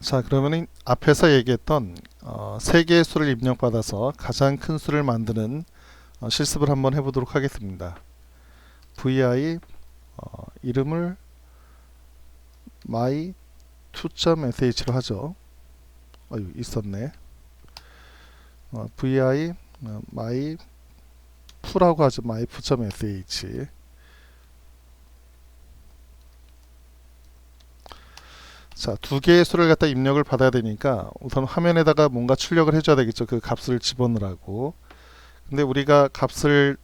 자, 그러면 앞에서 얘기했던 세 개의 수를 입력받아서 가장 큰 수를 만드는 실습을 한번 해보도록 하겠습니다. vi 이름을 my2.sh로 하죠. 있었네. vi my프라고 하죠. my2.sh. 자, 두 개의 수를 갖다 입력을 받아야 되니까 우선 화면에다가 뭔가 출력을 해줘야 되겠죠. 그 값을 집어넣으라고. 근데 우리가 값을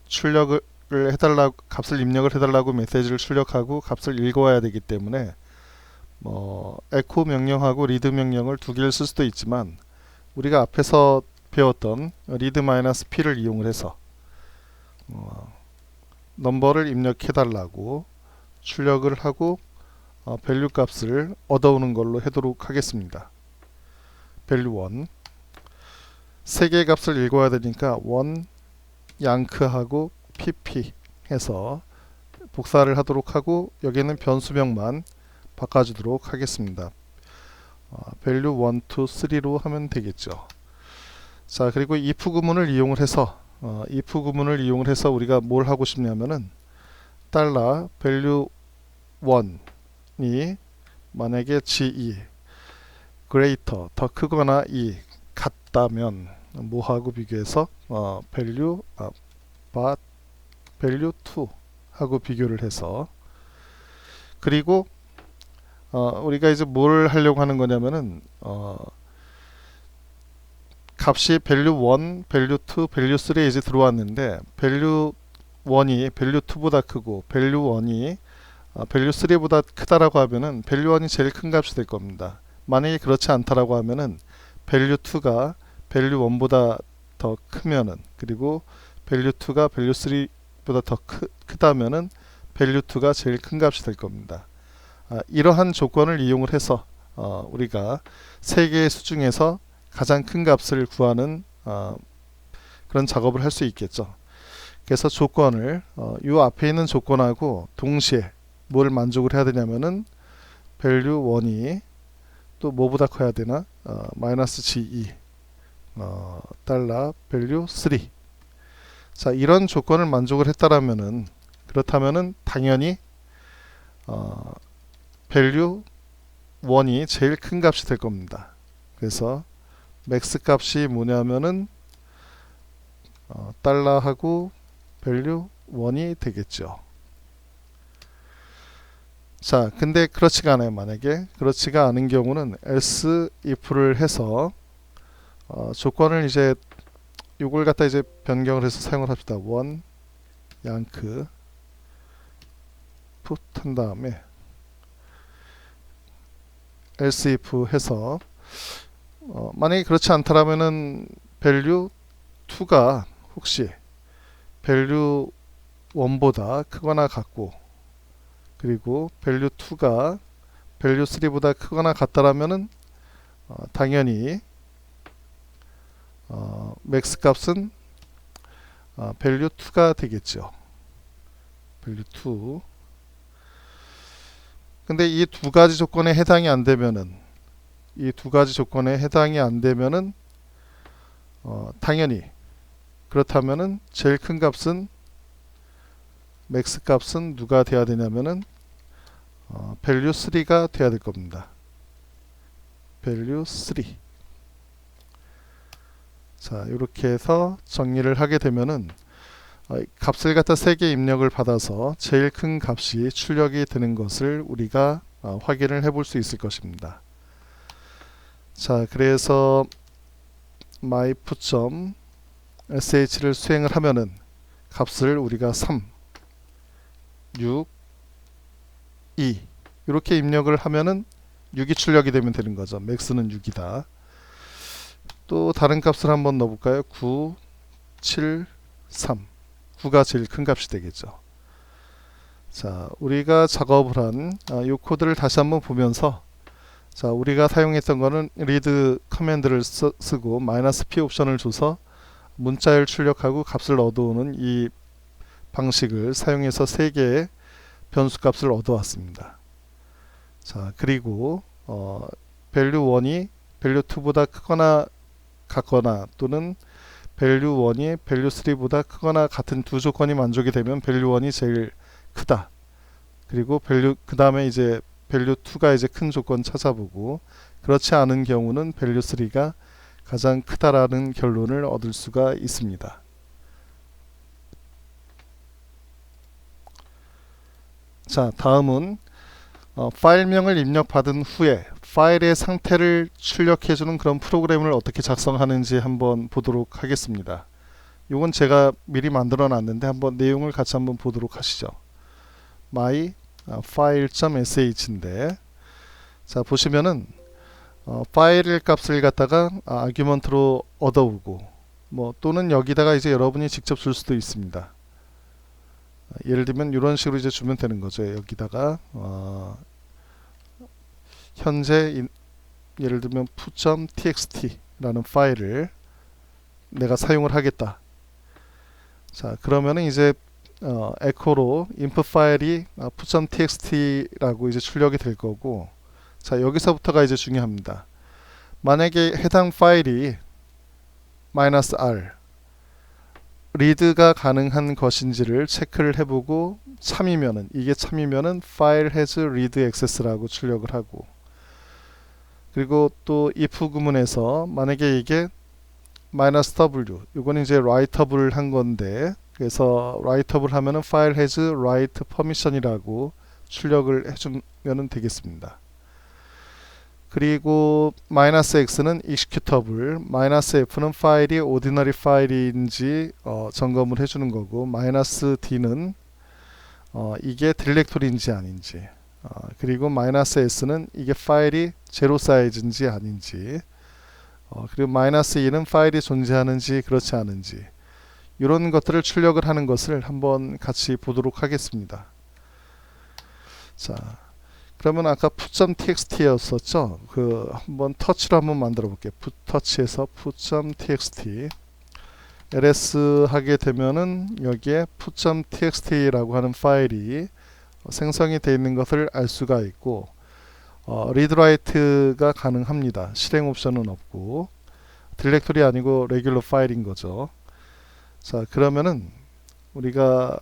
해달라고, 값을 입력을 해달라고 메시지를 출력하고 값을 읽어와야 되기 때문에 에코 명령하고 리드 명령을 두 개를 쓸 수도 있지만 우리가 앞에서 배웠던 read-p를 이용을 해서 넘버를 입력해달라고 출력을 하고 밸류 값을 얻어오는 걸로 하도록 하겠습니다. 밸류 1 세 개의 값을 읽어야 되니까 1 양크하고 pp 해서 복사를 하도록 하고 여기는 변수명만 바꿔주도록 하겠습니다. 밸류 1, 2, 3로 하면 되겠죠. 자, 그리고 if 구문을 이용을 해서 우리가 뭘 하고 싶냐면은 달러 밸류 1이 만약에 ge greater 더 크거나 이 같다면 뭐하고 비교해서 value value 2 하고 비교를 해서 그리고 우리가 이제 뭘 하려고 하는 거냐면은 값이 value 1, value 2, value 3에 이제 들어왔는데 value 1이 value 2보다 크고 value 1이 value 3보다 크다라고 하면은 value 1이 제일 큰 값이 될 겁니다. 만약에 그렇지 않다라고 하면은 value 2가 value 1보다 더 크면은 그리고 value 2가 value 3보다 더 크다면은 value 2가 제일 큰 값이 될 겁니다. 이러한 조건을 이용을 해서 우리가 세 개의 수 중에서 가장 큰 값을 구하는 그런 작업을 할 수 있겠죠. 그래서 조건을 이 앞에 있는 조건하고 동시에 뭘 만족을 해야 되냐면은 value 1이 또 뭐보다 커야 되나? 마이너스 ge 달러 value 3. 자, 이런 조건을 만족을 했다라면은 그렇다면은 당연히 value 1이 제일 큰 값이 될 겁니다. 그래서 맥스 값이 뭐냐면은 달러하고 value 1이 되겠죠. 자, 근데 그렇지가 않아요. 만약에 그렇지가 않은 경우는 else if를 해서 조건을 이제 요걸 갖다 이제 변경을 해서 사용을 합시다. 1 양크 put 한 다음에 else if 해서 만약에 그렇지 않다라면은 value 2가 혹시 value 1보다 크거나 같고 그리고 value 2가 value 3보다 크거나 같다라면은 당연히 맥스 값은 value 2가 되겠죠. value 2. 근데 이 두 가지 조건에 해당이 안 되면은 당연히 그렇다면은 제일 큰 값은 맥스 값은 누가 돼야 되냐면은 value 3가 돼야 될 겁니다. value 3. 자, 이렇게 해서 정리를 하게 되면은 값을 갖다 3개 입력을 받아서 제일 큰 값이 출력이 되는 것을 우리가 확인을 해 볼 수 있을 것입니다. 자, 그래서 myput.sh를 수행을 하면은 값을 우리가 3, 6, 2 이렇게 입력을 하면은 6이 출력이 되면 되는 거죠. 맥스는 6이다. 또 다른 값을 한번 넣어볼까요? 9, 7, 3 9가 제일 큰 값이 되겠죠. 자, 우리가 작업을 한 이 코드를 다시 한번 보면서 자, 우리가 사용했던 거는 read 커맨드를 쓰고 -p 옵션을 줘서 문자를 출력하고 값을 얻어오는 이 방식을 사용해서 3개의 변수 값을 얻어왔습니다. 자, 그리고 value 1이 value 2보다 크거나 같거나 또는 value 1이 value 3보다 크거나 같은 두 조건이 만족이 되면 value 1이 제일 크다. 그리고 그 다음에 이제 value 2가 이제 큰 조건 찾아보고, 그렇지 않은 경우는 value 3가 가장 크다라는 결론을 얻을 수가 있습니다. 자, 다음은 파일명을 입력받은 후에 파일의 상태를 출력해주는 그런 프로그램을 어떻게 작성하는지 한번 보도록 하겠습니다. 이건 제가 미리 만들어 놨는데 한번 내용을 같이 한번 보도록 하시죠. my file.sh인데, 자 보시면은 파일 값을 갖다가 아규먼트로 얻어오고, 뭐 또는 여기다가 이제 여러분이 직접 줄 수도 있습니다. 예를 들면 이런 식으로 이제 주면 되는 거죠. 여기다가 현재 예를 들면 fu.txt라는 파일을 내가 사용을 하겠다. 자, 그러면은 이제 에코로 input 파일이 fu.txt라고 이제 출력이 될 거고, 자, 여기서부터가 이제 중요합니다. 만약에 해당 파일이 -r 리드가 가능한 것인지를 체크를 해보고 참이면은, 이게 참이면은 file has read access라고 출력을 하고, 그리고 또 if 구문에서 만약에 이게 -w, 이건 이제 writeable 한 건데, 그래서 writeable 하면은 file has write permission이라고 출력을 해주면 되겠습니다. 그리고 -x는 executable, -f는 파일이 ordinary 파일인지 점검을 해주는 거고, -d는 이게 디렉토리인지 아닌지, 그리고 -s는 이게 파일이 제로 사이즈인지 아닌지, 그리고 -e는 파일이 존재하는지 그렇지 않은지, 이런 것들을 출력을 하는 것을 한번 같이 보도록 하겠습니다. 자, 그러면 아까 fu.txt였었죠. 그 한번 터치로 한번 만들어 볼게요. 터치에서 fu.txt ls 하게 되면은 여기에 fu.txt라고 하는 파일이 생성이 되어 있는 것을 알 수가 있고, read write가 가능합니다. 실행 옵션은 없고, 디렉토리 아니고 레귤러 파일인 거죠. 자, 그러면은 우리가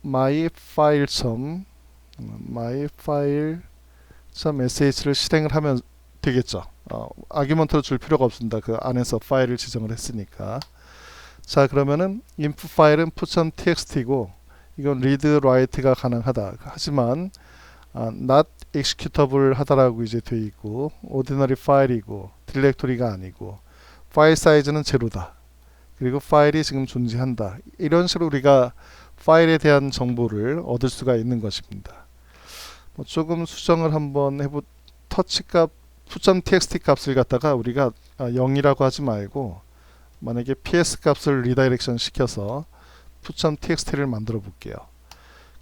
myfile.sh를 실행을 하면 되겠죠. 아규먼트로 줄 필요가 없습니다. 그 안에서 파일을 지정을 했으니까. 자, 그러면은 input 파일은 fu.txt고, 이건 read write가 가능하다. 하지만 not executable 하다라고 이제 되어 있고, ordinary 파일이고 디렉토리가 아니고, 파일 사이즈는 제로다. 그리고 파일이 지금 존재한다. 이런 식으로 우리가 파일에 대한 정보를 얻을 수가 있는 것입니다. 조금 수정을 한번 터치값 fu.txt 값을 갖다가 우리가 0이라고 하지 말고, 만약에 ps 값을 리다이렉션 시켜서 fu.txt를 만들어 볼게요.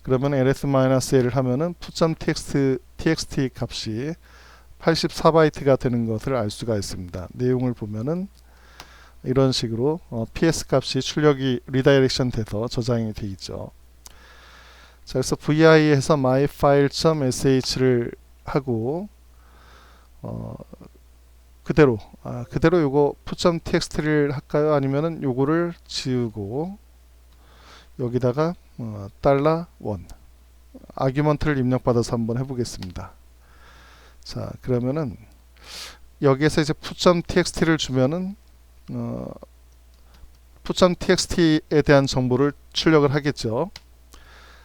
그러면 ls-l을 하면은 fu.txt 값이 84바이트가 되는 것을 알 수가 있습니다. 내용을 보면은 이런 식으로 ps 값이 출력이 리다이렉션 돼서 저장이 되어 있죠. 자, 그래서 vi에서 myfile.sh를 하고 그대로 요거 fu.txt를 할까요? 아니면은 요거를 지우고 여기다가 $1 아규먼트를 입력받아서 한번 해보겠습니다. 자, 그러면은 여기에서 이제 fu.txt를 주면은 fu.txt에 대한 정보를 출력을 하겠죠.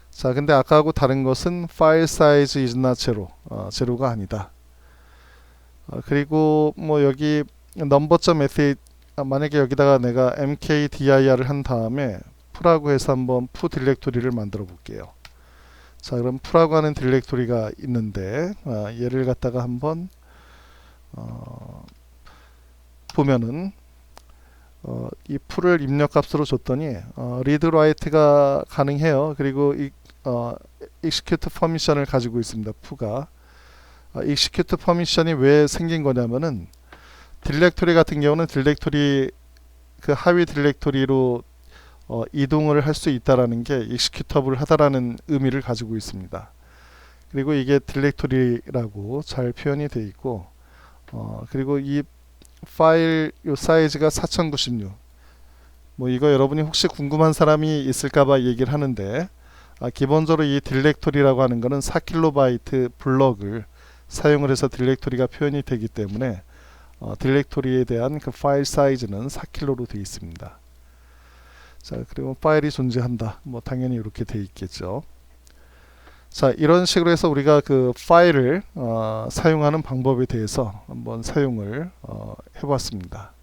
자, 근데 아까하고 다른 것은 file size is not zero, 제로가 아니다. 그리고 뭐 여기 number.sh 만약에 여기다가 내가 mkdir을 한 다음에 fu라고 해서 한번 fu 디렉토리를 만들어 볼게요. 자, 그럼 fu라고 하는 디렉토리가 있는데 얘를 갖다가 한번 보면은 이 fu를 입력값으로 줬더니 read write가 가능해요. 그리고 이 execute permission을 가지고 있습니다. fu가 execute permission이 왜 생긴 거냐면은 디렉토리 같은 경우는 디렉토리 그 하위 디렉토리로 이동을 할 수 있다라는 게 executable 하다라는 의미를 가지고 있습니다. 그리고 이게 디렉토리라고 잘 표현이 되어 있고, 그리고 이 파일 요 사이즈가 4096. 뭐 이거 여러분이 혹시 궁금한 사람이 있을까봐 얘기를 하는데, 기본적으로 이 디렉토리라고 하는 거는 4KB 블럭을 사용을 해서 디렉토리가 표현이 되기 때문에 디렉토리에 대한 그 파일 사이즈는 4kb로 되어 있습니다. 자, 그리고 파일이 존재한다. 뭐 당연히 이렇게 되어 있겠죠. 자, 이런 식으로 해서 우리가 그 파일을 사용하는 방법에 대해서 한번 사용을 해봤습니다.